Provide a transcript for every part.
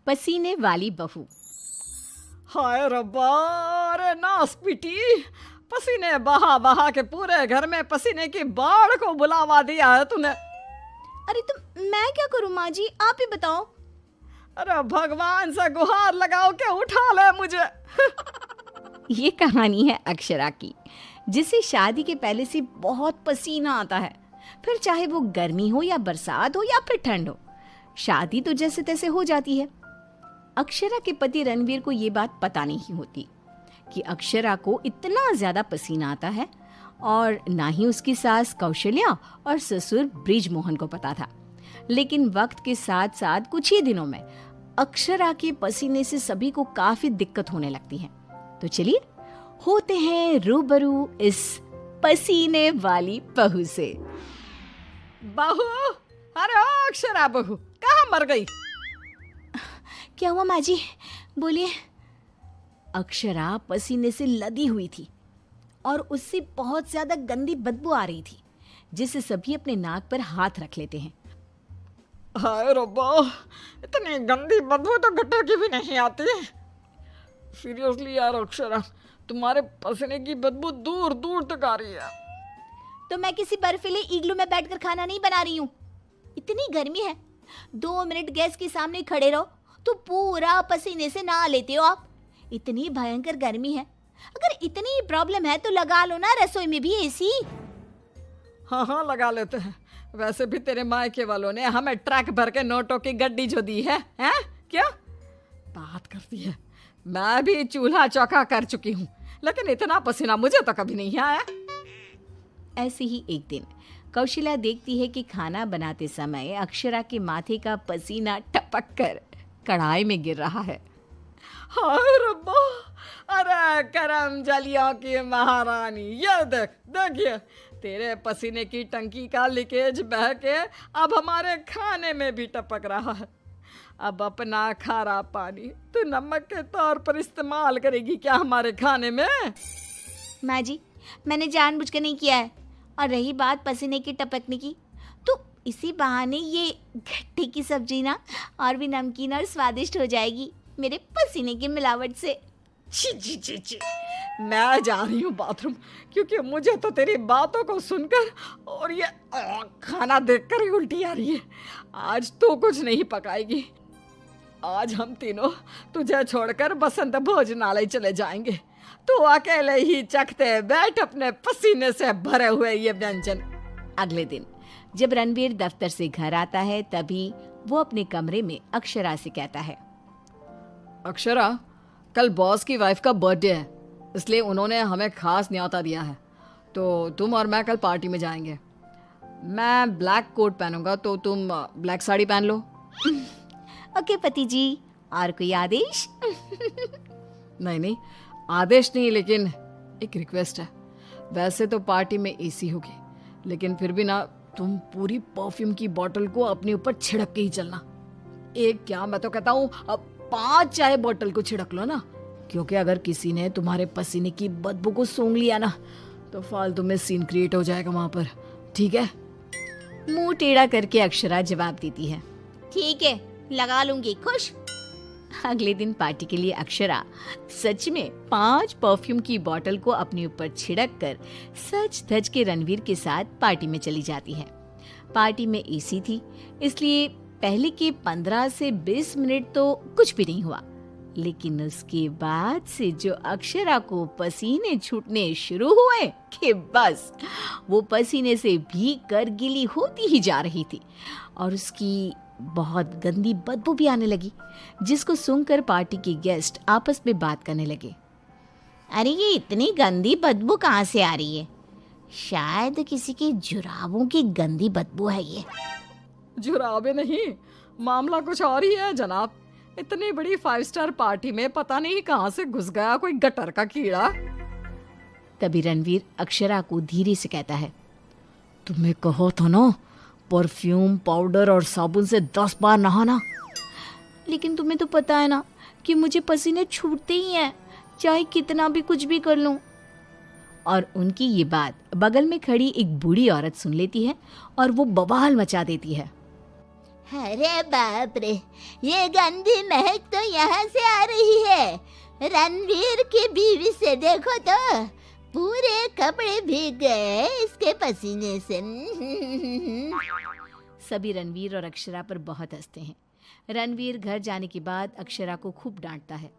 पसीने वाली बहू। हाय रब्बा, अरे नास पीटी, पसीने बहा बहा के पूरे घर में पसीने की बाढ़ को बुलावा दिया है तूने। अरे तो मैं क्या करूं माँ जी, आप ही बताओ। अरे भगवान से गुहार लगाओ के उठा ले मुझे। ये कहानी है अक्षरा की, जिसे शादी के पहले से बहुत पसीना आता है। फिर चाहे वो गर्मी हो या बरसात हो या फिर ठंड हो, शादी तो जैसे तैसे हो जाती है। अक्षरा के पति रणवीर को ये बात पता नहीं होती कि अक्षरा को इतना ज्यादा पसीना आता है, और ना ही उसकी सास कौशल्या और ससुर ब्रिजमोहन को पता था। लेकिन वक्त के साथ साथ कुछ ही दिनों में अक्षरा के पसीने से सभी को काफी दिक्कत होने लगती है। तो चलिए होते हैं रूबरू इस पसीने वाली बहू से। बहू, अरे ओ अक्षरा बहू, कहाँ मर गई? क्या हुआ माँ जी, बोलिए। अक्षरा पसीने से लदी हुई थी और उससे बहुत ज्यादा गंदी बदबू आ रही थी, जिससे सभी अपने नाक पर हाथ रख लेते हैं। हाय रब्बा, इतनी गंदी बदबू तो गटर की भी नहीं आती। सीरियसली यार अक्षरा, तुम्हारे पसीने की बदबू दूर दूर तक आ रही है। तो मैं किसी बर्फीले इग्लू में बैठकर खाना नहीं बना रही हूँ। इतनी गर्मी है, 2 मिनट गैस के सामने खड़े रहो तो पूरा पसीने से नहा लेते हो आप। इतनी भयंकर गर्मी है, अगर इतनी प्रॉब्लम है तो लगा लो ना रसोई में भी एसी। हाँ हाँ लगा लेते हैं। वैसे भी तेरे मायके वालों ने हमें ट्रक भर के नोटों की गड्डी जो दी है, हैं? क्या बात करती है। मैं भी चूल्हा चौका कर चुकी हूँ, लेकिन इतना पसीना मुझे तो कभी नहीं आया। ऐसे ही एक दिन कौशल्या देखती है कि खाना बनाते समय अक्षरा के माथे का पसीना टपक कर कढ़ाई में गिर रहा है। हाय रब्बा, अरे करम जलियों की महारानी, ये देख देखिए, तेरे पसीने की टंकी का लीकेज बह के अब हमारे खाने में भी टपक रहा है। अब अपना खारा पानी तू नमक के तौर पर इस्तेमाल करेगी क्या हमारे खाने में? माँ जी, मैंने जानबूझकर नहीं किया है। और रही बात पसीने की टपकने की, तो इसी बहाने ये घट्टी की सब्जी ना और भी नमकीन और स्वादिष्ट हो जाएगी मेरे पसीने की मिलावट से। छी छी छी छी, मैं जा रही हूँ बाथरूम, क्योंकि मुझे तो तेरी बातों को सुनकर और ये खाना देखकर ही उल्टी आ रही है। आज तो कुछ नहीं पकाएगी। आज हम तीनों तुझे छोड़कर बसंत भोजनालय चले जाएंगे। तू अकेले ही चखते बैठ अपने पसीने से भरे हुए ये व्यंजन। अगले दिन जब रणवीर दफ्तर से घर आता है, तभी वो अपने कमरे में अक्षरा से कहता है, अक्षरा, कल बॉस की वाइफ का बर्थडे है, इसलिए उन्होंने हमें खास न्योता दिया है, तो तुम और मैं कल पार्टी में जाएंगे। मैं ब्लैक कोट पहनूंगा, तो तुम ब्लैक साड़ी पहन लो। ओके पति जी, और कोई आदेश? नहीं नहीं, आदेश नहीं, लेकिन एक रिक्वेस्ट है। वैसे तो पार्टी में एसी होगी, लेकिन फिर भी ना, तुम पूरी परफ्यूम की बोतल को अपने ऊपर छिड़क के ही चलना। एक क्या, मैं तो कहता हूँ 5 चाय बोतल को छिड़क लो ना, क्योंकि अगर किसी ने तुम्हारे पसीने की बदबू को सूंघ लिया ना, तो फालतू में सीन क्रिएट हो जाएगा वहां पर। ठीक है? मुंह टेढ़ा करके अक्षरा जवाब देती है, ठीक है, लगा लूंगी, खुश। अगले दिन पार्टी के लिए अक्षरा सच में 5 परफ्यूम की बोतल को अपने ऊपर छिड़क कर सज धज के रणवीर के साथ पार्टी में चली जाती है। पार्टी में एसी थी, इसलिए पहले के 15 से 20 मिनट तो कुछ भी नहीं हुआ, लेकिन उसके बाद से जो अक्षरा को पसीने छूटने शुरू हुए कि बस वो पसीने से भीग कर गीली होती ही जा रही थी, और उसकी बहुत गंदी बदबू भी आने लगी, जिसको सुनकर पार्टी के गेस्ट आपस में बात करने लगे। अरे ये इतनी गंदी बदबू कहाँ से आ रही है? शायद किसी के जुराबों की गंदी बदबू है ये। जुराबे नहीं, मामला कुछ और ही है जनाब। इतनी बड़ी 5 स्टार पार्टी में पता नहीं कहाँ से घुस गया कोई गटर का कीड़ा। तभी रणवीर अक्षरा को धीरे से कहता है, तुम्हें कहो तो ना, परफ्यूम, पाउडर और साबुन से 10 बार नहाना। लेकिन तुम्हें तो पता है ना कि मुझे पसीने छूटते ही हैं, चाहे कितना भी कुछ भी कर लूं। और उनकी ये बात बगल में खड़ी एक बूढ़ी औरत सुन लेती है और वो बवाल मचा देती है। अरे बाप रे, ये गंदी महक तो यहाँ से आ रही है। रणवीर की बीवी से देखो तो पूरे कपड़े भीग गए इसके पसीने से। सभी रणवीर और अक्षरा पर बहुत हंसते हैं। रणवीर घर जाने के बाद अक्षरा को खूब डांटता है।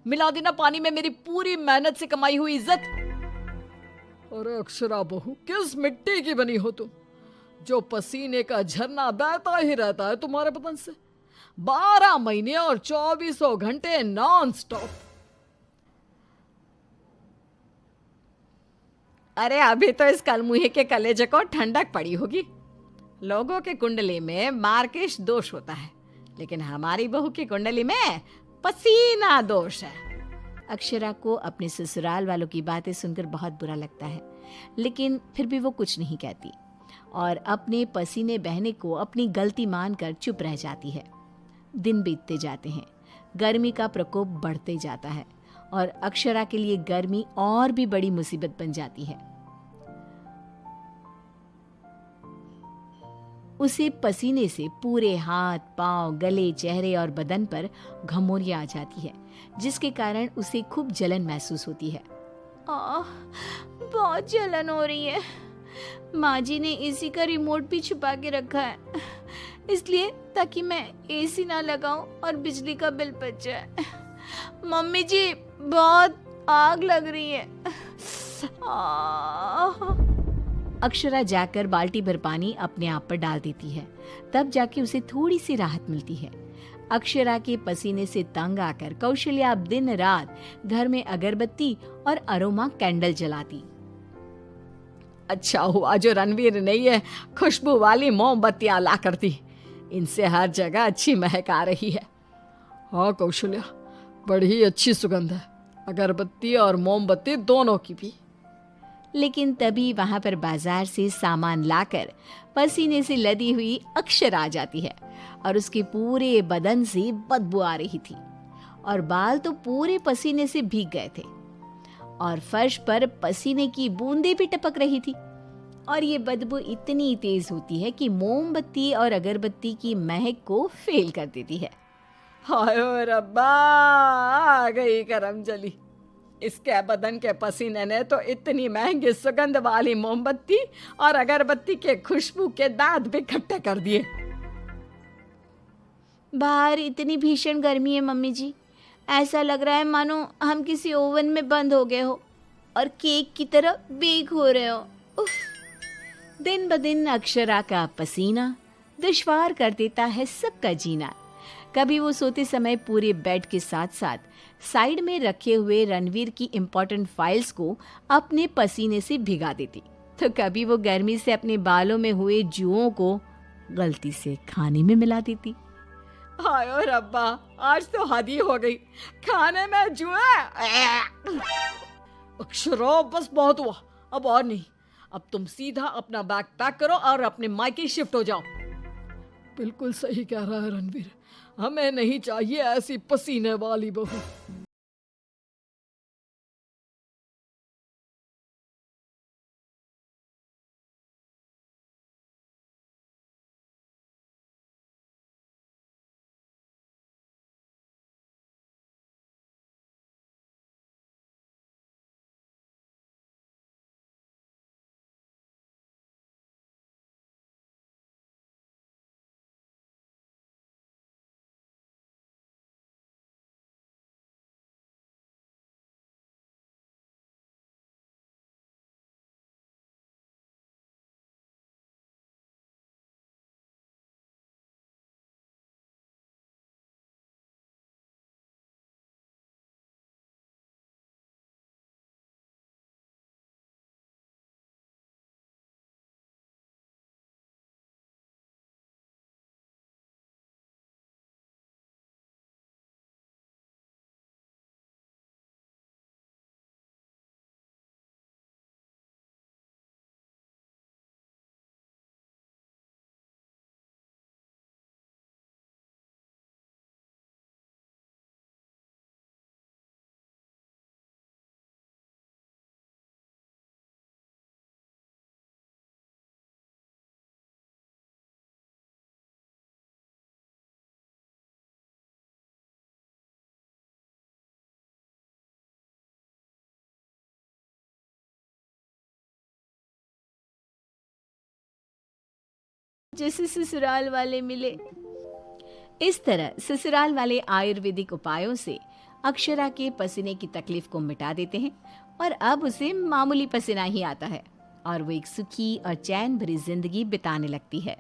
मिला देना पानी में मेरी पूरी मेहनत से कमाई हुई इज्जत। अरे अक्षरा बहू, किस मिट्टी की बनी हो तुम, जो पसीने का झरना बहता ही रहता है तुम्हारे बदन से 12 महीने और 2400 घंटे नॉन स्टॉप। अरे अभी तो इस कलमुहे के कलेजे को ठंडक पड़ी होगी। लोगों के कुंडली में मार्केश दोष होता है, लेकिन हमारी बहू की कुंडली में पसीना दोष है। अक्षरा को अपने ससुराल वालों की बातें सुनकर बहुत बुरा लगता है, लेकिन फिर भी वो कुछ नहीं कहती और अपने पसीने बहने को अपनी गलती मानकर चुप रह जाती है। दिन बीतते जाते हैं, गर्मी का प्रकोप बढ़ते जाता है और अक्षरा के लिए गर्मी और भी बड़ी मुसीबत बन जाती है। उसे पसीने से पूरे हाथ, पांव, गले, चेहरे और बदन पर घमौरियां आ जाती है, जिसके कारण उसे खूब जलन महसूस होती है। बहुत जलन हो रही है। माँ जी ने एसी का रिमोट भी छुपा के रखा है, इसलिए ताकि मैं एसी ना लगाऊं और बिजली का बिल बच जाए। मम्मी जी, बहुत आग लग रही है। अक्षरा जाकर बाल्टी भर पानी अपने आप पर डाल देती है। तब जाके उसे थोड़ी सी राहत मिलती है। अक्षरा के पसीने से तंग आकर कौशल्या अब दिन रात घर में अगरबत्ती और अरोमा कैंडल जलाती। अच्छा हुआ जो रणवीर ने ये खुशबू वाली मोमबत्तियां ला कर दी, इनसे हर जगह अच्छी महक आ रही है। हाँ कौशल्या, बड़ी अच्छी सुगंध है, अगरबत्ती और मोमबत्ती दोनों की भी। लेकिन तभी वहां पर बाजार से सामान लाकर पसीने से लदी हुई अक्षरा आ जाती है और उसके पूरे बदन से बदबू आ रही थी और बाल तो पूरे पसीने से भीग गए थे और फर्श पर पसीने की बूंदें भी टपक रही थी। और ये बदबू इतनी तेज होती है कि मोमबत्ती और अगरबत्ती की महक को फेल कर देती है। हाय रब्बा, आ गई करम जली। इसके बदन के पसीने ने तो इतनी महंगी सुगंध वाली मोमबत्ती और अगरबत्ती के खुशबू के दांत भी खट्टे कर दिए। बाहर इतनी भीषण गर्मी है मम्मी जी, ऐसा लग रहा है मानो हम किसी ओवन में बंद हो गए हो और केक की तरह बेक हो रहे हो। उफ। दिन ब दिन अक्षरा का पसीना दुश्वार कर देता है सबका जीना। कभी वो सोते समय पूरे बेड के साथ साथ साइड में रखे हुए रणवीर की इम्पोर्टेंट फाइल्स को अपने पसीने से भिगा देती, तो कभी वो गर्मी से अपने बालों में हुए जुओं को गलती से खाने में मिला देती। हाय रब्बा, आज तो हद ही हो गई, खाने में जुए। अक्षरा बस बहुत हुआ, अब और नहीं। अब तुम सीधा अपना बैग पैक करो और अपने मायके शिफ्ट हो जाओ। बिल्कुल सही कह रहा है रणवीर, हमें नहीं चाहिए ऐसी पसीने वाली बहू। जैसे ससुराल वाले मिले। इस तरह ससुराल वाले आयुर्वेदिक उपायों से अक्षरा के पसीने की तकलीफ को मिटा देते हैं और अब उसे मामूली पसीना ही आता है और वो एक सुखी और चैन भरी जिंदगी बिताने लगती है।